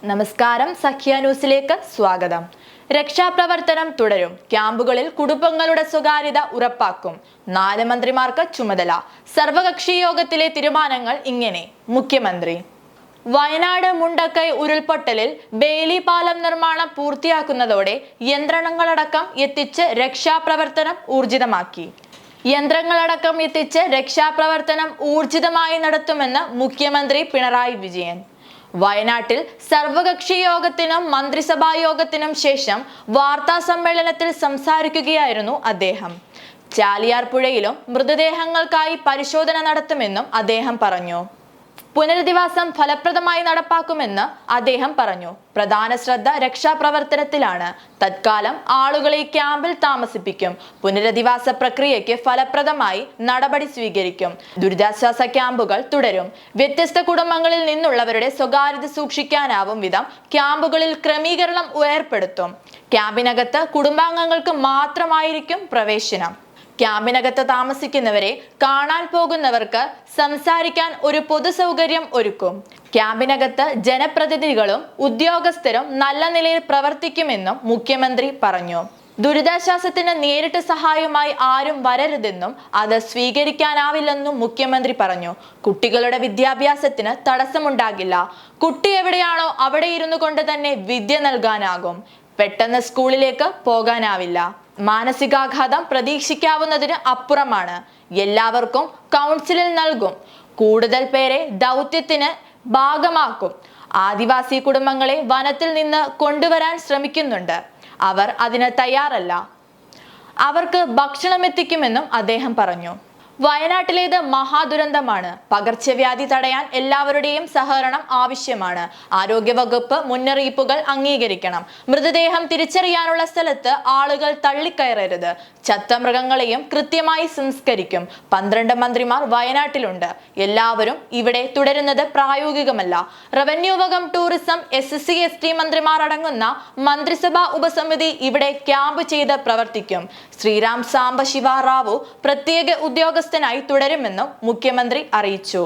നമസ്കാരം, സഖ്യ ന്യൂസിലേക്ക് സ്വാഗതം. രക്ഷാപ്രവർത്തനം തുടരും. ക്യാമ്പുകളിൽ കുടുംബങ്ങളുടെ സ്വകാര്യത ഉറപ്പാക്കും. 4 മന്ത്രിമാർക്ക് ചുമതല. സർവകക്ഷി യോഗത്തിലെ തീരുമാനങ്ങൾ ഇങ്ങനെ. മുഖ്യമന്ത്രി വയനാട് മുണ്ടക്കൈ ഉരുൾപൊട്ടലിൽ ബെയിലി പാലം നിർമ്മാണം പൂർത്തിയാക്കുന്നതോടെ യന്ത്രങ്ങളടക്കം എത്തിച്ച് രക്ഷാപ്രവർത്തനം ഊർജിതമായി നടത്തുമെന്ന് മുഖ്യമന്ത്രി പിണറായി വിജയൻ. വയനാട്ടിൽ സർവകക്ഷി യോഗത്തിനും മന്ത്രിസഭാ യോഗത്തിനും ശേഷം വാർത്താ സമ്മേളനത്തിൽ സംസാരിക്കുകയായിരുന്നു അദ്ദേഹം. ചാലിയാർ പുഴയിലും മൃതദേഹങ്ങൾക്കായി പരിശോധന നടത്തുമെന്നും അദ്ദേഹം പറഞ്ഞു. പുനരധിവാസം ഫലപ്രദമായി നടപ്പാക്കുമെന്ന് അദ്ദേഹം പറഞ്ഞു. പ്രധാന ശ്രദ്ധ രക്ഷാപ്രവർത്തനത്തിലാണ്. തത്കാലം ആളുകളെ ക്യാമ്പിൽ താമസിപ്പിക്കും. പുനരധിവാസ പ്രക്രിയയ്ക്ക് ഫലപ്രദമായി നടപടി സ്വീകരിക്കും. ദുരിതാശ്വാസ ക്യാമ്പുകൾ തുടരും. വ്യത്യസ്ത കുടുംബങ്ങളിൽ നിന്നുള്ളവരുടെ സ്വകാര്യത സൂക്ഷിക്കാനാവും വിധം ക്യാമ്പുകളിൽ ക്രമീകരണം ഏർപ്പെടുത്തും. ക്യാമ്പിനകത്ത് കുടുംബാംഗങ്ങൾക്ക് മാത്രമായിരിക്കും പ്രവേശനം. ക്യാമ്പിനകത്ത് താമസിക്കുന്നവരെ കാണാൻ പോകുന്നവർക്ക് സംസാരിക്കാൻ ഒരു പൊതു സൗകര്യം ഒരുക്കും. ക്യാമ്പിനകത്ത് ജനപ്രതിനിധികളും ഉദ്യോഗസ്ഥരും നല്ല നിലയിൽ പ്രവർത്തിക്കുമെന്നും മുഖ്യമന്ത്രി പറഞ്ഞു. ദുരിതാശ്വാസത്തിന് നേരിട്ട് സഹായമായി ആരും വരരുതെന്നും അത് സ്വീകരിക്കാനാവില്ലെന്നും മുഖ്യമന്ത്രി പറഞ്ഞു. കുട്ടികളുടെ വിദ്യാഭ്യാസത്തിന് തടസ്സമുണ്ടാകില്ല. കുട്ടി എവിടെയാണോ അവിടെ ഇരുന്നു കൊണ്ട് തന്നെ വിദ്യ നൽകാനാകും. പെട്ടെന്ന് സ്കൂളിലേക്ക് പോകാനാവില്ല. മാനസികാഘാതം പ്രതീക്ഷിക്കാവുന്നതിന് അപ്പുറമാണ്. എല്ലാവർക്കും കൗൺസിലിൽ നൽകും. കൂടുതൽ പേരെ ദൗത്യത്തിന് ഭാഗമാക്കും. ആദിവാസി കുടുംബങ്ങളെ വനത്തിൽ നിന്ന് കൊണ്ടുവരാൻ ശ്രമിക്കുന്നുണ്ട്. അവർ അതിന് തയ്യാറല്ല. അവർക്ക് ഭക്ഷണം എത്തിക്കുമെന്നും അദ്ദേഹം പറഞ്ഞു. വയനാട്ടിലേത് മഹാദുരന്തമാണ്. പകർച്ചവ്യാധി തടയാൻ എല്ലാവരുടെയും സഹകരണം ആവശ്യമാണ്. ആരോഗ്യവകുപ്പ് മുന്നറിയിപ്പുകൾ അംഗീകരിക്കണം. മൃതദേഹം തിരിച്ചറിയാനുള്ള സ്ഥലത്ത് ആളുകൾ തള്ളിക്കയറരുത്. ചത്ത മൃഗങ്ങളെയും കൃത്യമായി സംസ്കരിക്കും. 12 മന്ത്രിമാർ വയനാട്ടിലുണ്ട്. എല്ലാവരും ഇവിടെ തുടരുന്നത് പ്രായോഗികമല്ല. റവന്യൂ വകുപ്പ്, ടൂറിസം, SC/ST മന്ത്രിമാർ അടങ്ങുന്ന മന്ത്രിസഭാ ഉപസമിതി ഇവിടെ ക്യാമ്പ് ചെയ്ത് പ്രവർത്തിക്കും. ശ്രീറാം സാംബശിവ റാവു പ്രത്യേക ഉദ്യോഗസ്ഥനായി തുടരുമെന്നും മുഖ്യമന്ത്രി അറിയിച്ചു.